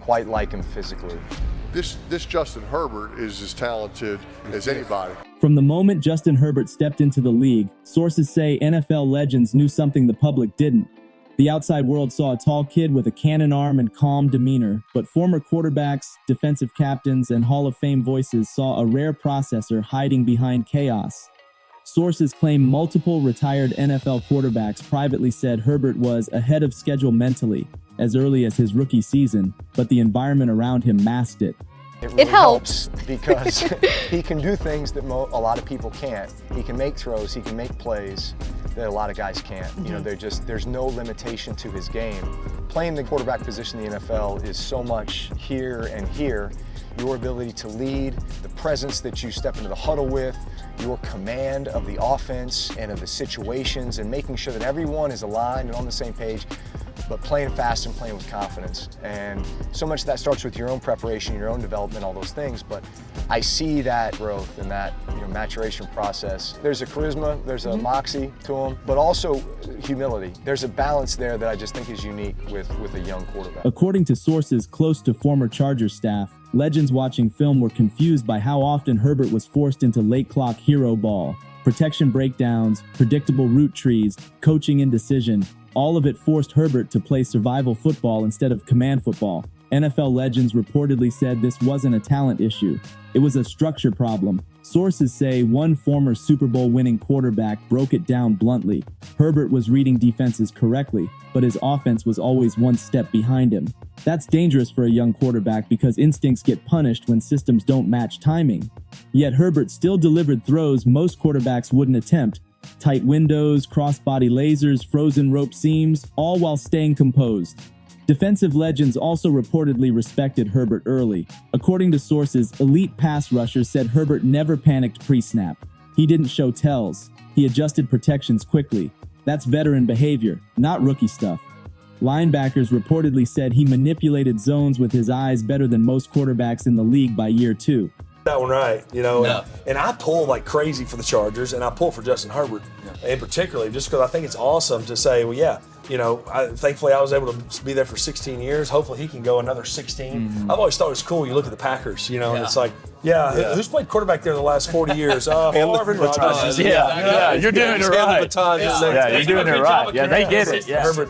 quite like him physically. This Justin Herbert is as talented as anybody. From the moment Justin Herbert stepped into the league, sources say NFL legends knew something the public didn't. The outside world saw a tall kid with a cannon arm and calm demeanor, but former quarterbacks, defensive captains, and Hall of Fame voices saw a rare processor hiding behind chaos. Sources claim multiple retired NFL quarterbacks privately said Herbert was ahead of schedule mentally as early as his rookie season, but the environment around him masked it. It really helps because he can do things that a lot of people can't. He can make throws, he can make plays that a lot of guys can't. You know, there's no limitation to his game. Playing the quarterback position in the NFL is so much here and here. Your ability to lead, the presence that you step into the huddle with, your command of the offense and of the situations, and making sure that everyone is aligned and on the same page, but playing fast and playing with confidence. And so much of that starts with your own preparation, your own development, all those things. But I see that growth and that maturation process. There's a charisma, there's a moxie to him, but also humility. There's a balance there that I just think is unique with a young quarterback. According to sources close to former Chargers staff, legends watching film were confused by how often Herbert was forced into late clock hero ball. Protection breakdowns, predictable route trees, coaching indecision, all of it forced Herbert to play survival football instead of command football. NFL legends reportedly said this wasn't a talent issue. It was a structure problem. Sources say one former Super Bowl winning quarterback broke it down bluntly. Herbert was reading defenses correctly, but his offense was always one step behind him. That's dangerous for a young quarterback because instincts get punished when systems don't match timing. Yet Herbert still delivered throws most quarterbacks wouldn't attempt. Tight windows, crossbody lasers, frozen rope seams, all while staying composed. Defensive legends also reportedly respected Herbert early. According to sources, elite pass rushers said Herbert never panicked pre-snap. He didn't show tells. He adjusted protections quickly. That's veteran behavior, not rookie stuff. Linebackers reportedly said he manipulated zones with his eyes better than most quarterbacks in the league by year 2. That one right, and I pull like crazy for the Chargers, and I pull for Justin Herbert in particular, just because I think it's awesome to say, well, thankfully I was able to be there for 16 years. Hopefully he can go another 16. I've always thought it was cool. You look at the Packers, and it's like, who's played quarterback there the last 40 years? Favre and Rodgers. You're doing it right. You're doing it right. Yeah, they get it. Yeah. Herbert,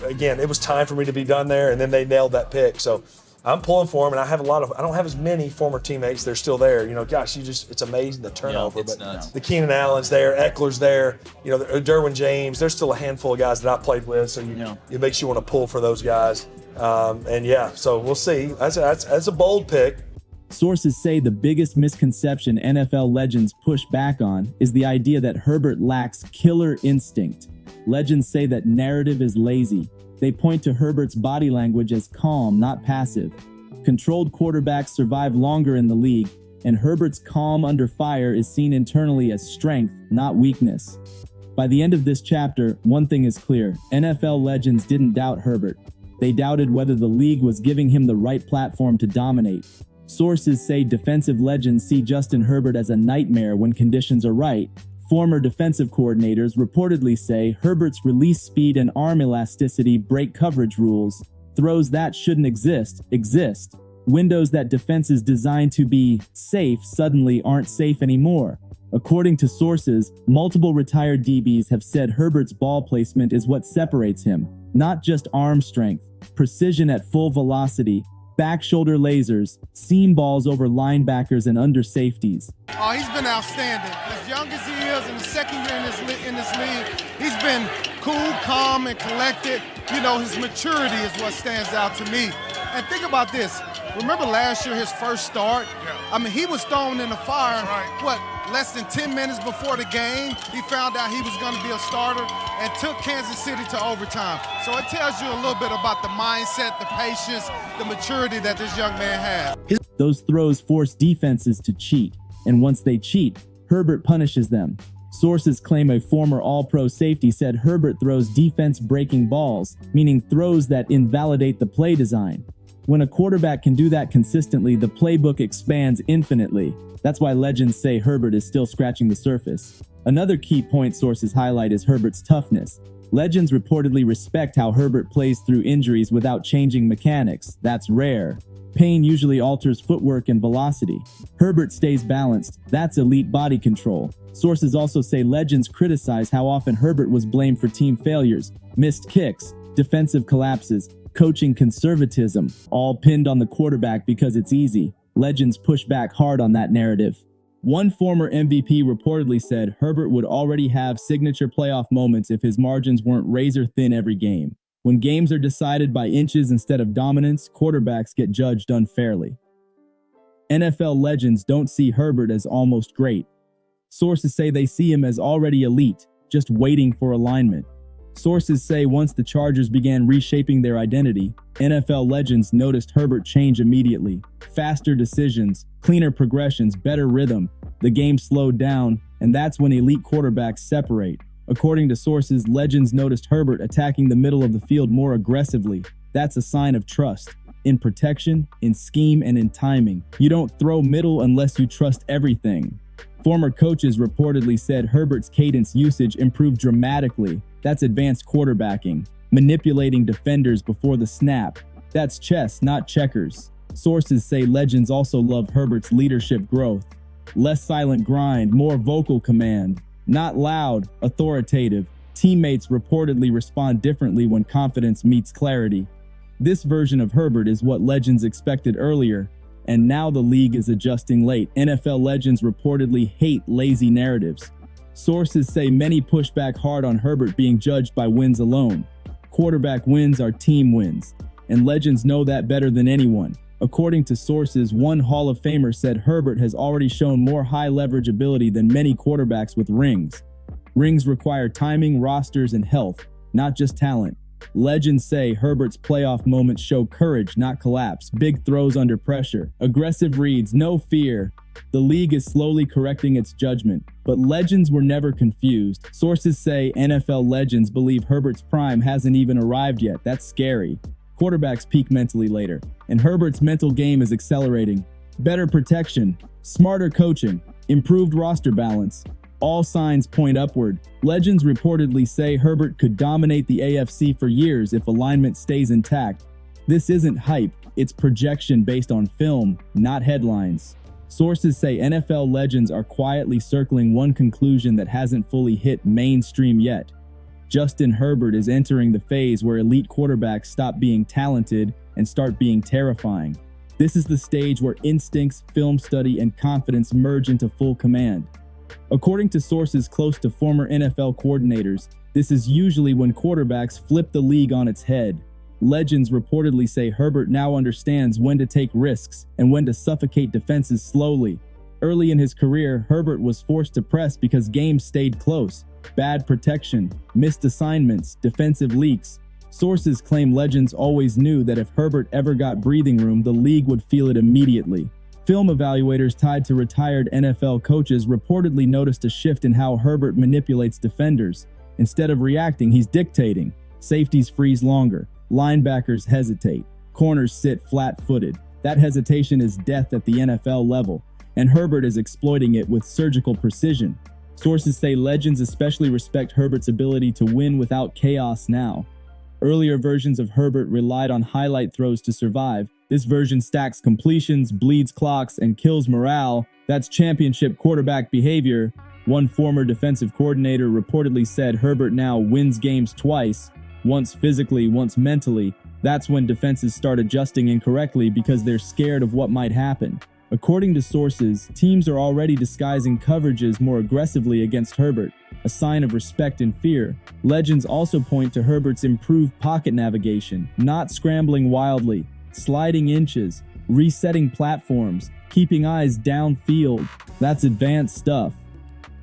again, it was time for me to be done there, and then they nailed that pick. So I'm pulling for him, and I don't have as many former teammates. They're still there. It's amazing the turnover. But nuts. The Keenan Allen's there, Eckler's there, Derwin James. There's still a handful of guys that I played with, so it makes you want to pull for those guys. So we'll see. That's a bold pick. Sources say the biggest misconception NFL legends push back on is the idea that Herbert lacks killer instinct. Legends say that narrative is lazy. They point to Herbert's body language as calm, not passive. Controlled quarterbacks survive longer in the league, and Herbert's calm under fire is seen internally as strength, not weakness. By the end of this chapter, one thing is clear: NFL legends didn't doubt Herbert. They doubted whether the league was giving him the right platform to dominate. Sources say defensive legends see Justin Herbert as a nightmare when conditions are right. Former defensive coordinators reportedly say Herbert's release speed and arm elasticity break coverage rules. Throws that shouldn't exist. Windows that defenses designed to be safe suddenly aren't safe anymore. According to sources, multiple retired DBs have said Herbert's ball placement is what separates him. Not just arm strength, precision at full velocity, back shoulder lasers, seam balls over linebackers and under safeties. Oh, he's been outstanding. As young as he is, in the second year in this league, he's been cool, calm, and collected. His maturity is what stands out to me. And think about this. Remember last year, his first start? Yeah. He was thrown in the fire, less than 10 minutes before the game. He found out he was going to be a starter and took Kansas City to overtime. So it tells you a little bit about the mindset, the patience, the maturity that this young man has. Those throws force defenses to cheat, and once they cheat, Herbert punishes them. Sources claim a former All-Pro safety said Herbert throws defense-breaking balls, meaning throws that invalidate the play design. When a quarterback can do that consistently, the playbook expands infinitely. That's why legends say Herbert is still scratching the surface. Another key point sources highlight is Herbert's toughness. Legends reportedly respect how Herbert plays through injuries without changing mechanics. That's rare. Pain usually alters footwork and velocity. Herbert stays balanced. That's elite body control. Sources also say legends criticize how often Herbert was blamed for team failures, missed kicks, defensive collapses, coaching conservatism, all pinned on the quarterback because it's easy. Legends push back hard on that narrative. One former MVP reportedly said Herbert would already have signature playoff moments if his margins weren't razor thin every game. When games are decided by inches instead of dominance, quarterbacks get judged unfairly. NFL legends don't see Herbert as almost great. Sources say they see him as already elite, just waiting for alignment. Sources say once the Chargers began reshaping their identity, NFL legends noticed Herbert change immediately. Faster decisions, cleaner progressions, better rhythm. The game slowed down, and that's when elite quarterbacks separate. According to sources, legends noticed Herbert attacking the middle of the field more aggressively. That's a sign of trust. In protection, in scheme, and in timing. You don't throw middle unless you trust everything. Former coaches reportedly said Herbert's cadence usage improved dramatically. That's advanced quarterbacking. Manipulating defenders before the snap. That's chess, not checkers. Sources say legends also love Herbert's leadership growth. Less silent grind, more vocal command. Not loud, authoritative. Teammates reportedly respond differently when confidence meets clarity. This version of Herbert is what legends expected earlier, and now the league is adjusting late. NFL legends reportedly hate lazy narratives. Sources say many push back hard on Herbert being judged by wins alone. Quarterback wins are team wins, and legends know that better than anyone. According to sources, one Hall of Famer said Herbert has already shown more high leverage ability than many quarterbacks with rings. Rings require timing, rosters, and health, not just talent. Legends say Herbert's playoff moments show courage, not collapse. Big throws under pressure. Aggressive reads, no fear. The league is slowly correcting its judgment, but legends were never confused. Sources say NFL legends believe Herbert's prime hasn't even arrived yet. That's scary. Quarterbacks peak mentally later, and Herbert's mental game is accelerating. Better protection, smarter coaching, improved roster balance. All signs point upward. Legends reportedly say Herbert could dominate the AFC for years if alignment stays intact. This isn't hype, it's projection based on film, not headlines. Sources say NFL legends are quietly circling one conclusion that hasn't fully hit mainstream yet. Justin Herbert is entering the phase where elite quarterbacks stop being talented and start being terrifying. This is the stage where instincts, film study, and confidence merge into full command. According to sources close to former NFL coordinators, this is usually when quarterbacks flip the league on its head. Legends reportedly say Herbert now understands when to take risks and when to suffocate defenses slowly. Early in his career, Herbert was forced to press because games stayed close. Bad protection, missed assignments, defensive leaks. Sources claim legends always knew that if Herbert ever got breathing room, the league would feel it immediately. Film evaluators tied to retired NFL coaches reportedly noticed a shift in how Herbert manipulates defenders. Instead of reacting, he's dictating. Safeties freeze longer. Linebackers hesitate. Corners sit flat-footed. That hesitation is death at the NFL level, and Herbert is exploiting it with surgical precision. Sources say legends especially respect Herbert's ability to win without chaos now. Earlier versions of Herbert relied on highlight throws to survive. This version stacks completions, bleeds clocks, and kills morale. That's championship quarterback behavior. One former defensive coordinator reportedly said Herbert now wins games twice, once physically, once mentally. That's when defenses start adjusting incorrectly because they're scared of what might happen. According to sources, teams are already disguising coverages more aggressively against Herbert, a sign of respect and fear. Legends also point to Herbert's improved pocket navigation, not scrambling wildly, sliding inches, resetting platforms, keeping eyes downfield. That's advanced stuff.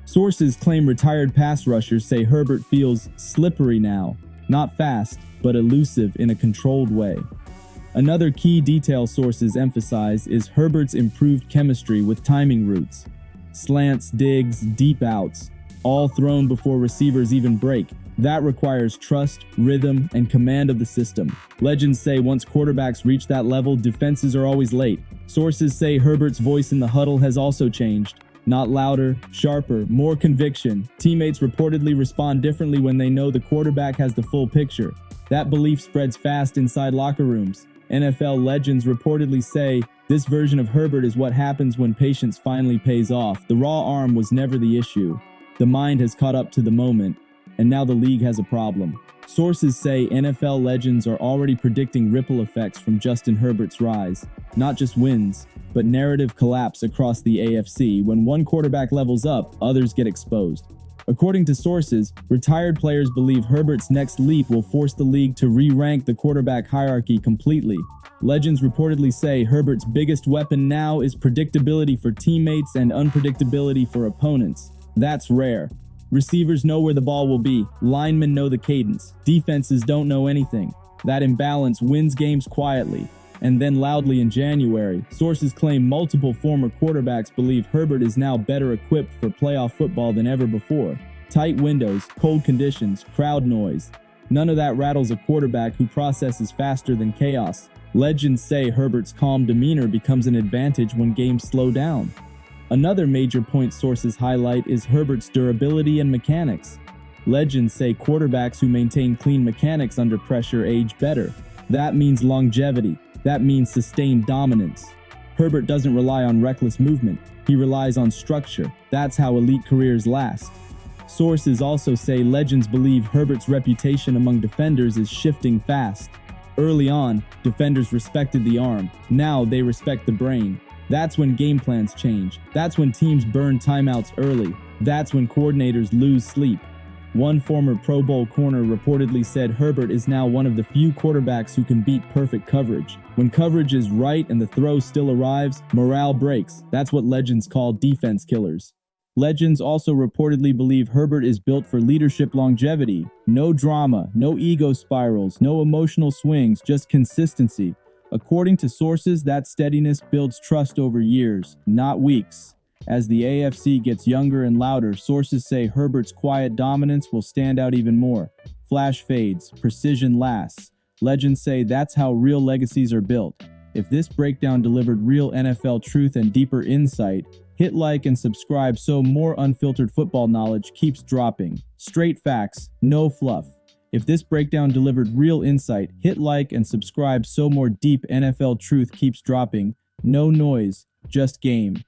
Sources claim retired pass rushers say Herbert feels slippery now, not fast, but elusive in a controlled way. Another key detail sources emphasize is Herbert's improved chemistry with timing routes. Slants, digs, deep outs, all thrown before receivers even break. That requires trust, rhythm, and command of the system. Legends say once quarterbacks reach that level, defenses are always late. Sources say Herbert's voice in the huddle has also changed. Not louder, sharper, more conviction. Teammates reportedly respond differently when they know the quarterback has the full picture. That belief spreads fast inside locker rooms. NFL legends reportedly say, this version of Herbert is what happens when patience finally pays off. The raw arm was never the issue. The mind has caught up to the moment, and now the league has a problem. Sources say NFL legends are already predicting ripple effects from Justin Herbert's rise. Not just wins, but narrative collapse across the AFC. When one quarterback levels up, others get exposed. According to sources, retired players believe Herbert's next leap will force the league to re-rank the quarterback hierarchy completely. Legends reportedly say Herbert's biggest weapon now is predictability for teammates and unpredictability for opponents. That's rare. Receivers know where the ball will be. Linemen know the cadence. Defenses don't know anything. That imbalance wins games quietly and then loudly in January. Sources claim multiple former quarterbacks believe Herbert is now better equipped for playoff football than ever before. Tight windows, cold conditions, crowd noise. None of that rattles a quarterback who processes faster than chaos. Legends say Herbert's calm demeanor becomes an advantage when games slow down. Another major point sources highlight is Herbert's durability and mechanics. Legends say quarterbacks who maintain clean mechanics under pressure age better. That means longevity. That means sustained dominance. Herbert doesn't rely on reckless movement. He relies on structure. That's how elite careers last. Sources also say legends believe Herbert's reputation among defenders is shifting fast. Early on, defenders respected the arm. Now they respect the brain. That's when game plans change. That's when teams burn timeouts early. That's when coordinators lose sleep. One former Pro Bowl corner reportedly said Herbert is now one of the few quarterbacks who can beat perfect coverage. When coverage is right and the throw still arrives, morale breaks. That's what legends call defense killers. Legends also reportedly believe Herbert is built for leadership longevity. No drama, no ego spirals, no emotional swings, just consistency. According to sources, that steadiness builds trust over years, not weeks. As the AFC gets younger and louder, sources say Herbert's quiet dominance will stand out even more. Flash fades, precision lasts. Legends say that's how real legacies are built. If this breakdown delivered real NFL truth and deeper insight, hit like and subscribe so more unfiltered football knowledge keeps dropping. Straight facts, no fluff. If this breakdown delivered real insight, hit like and subscribe so more deep NFL truth keeps dropping. No noise, just game.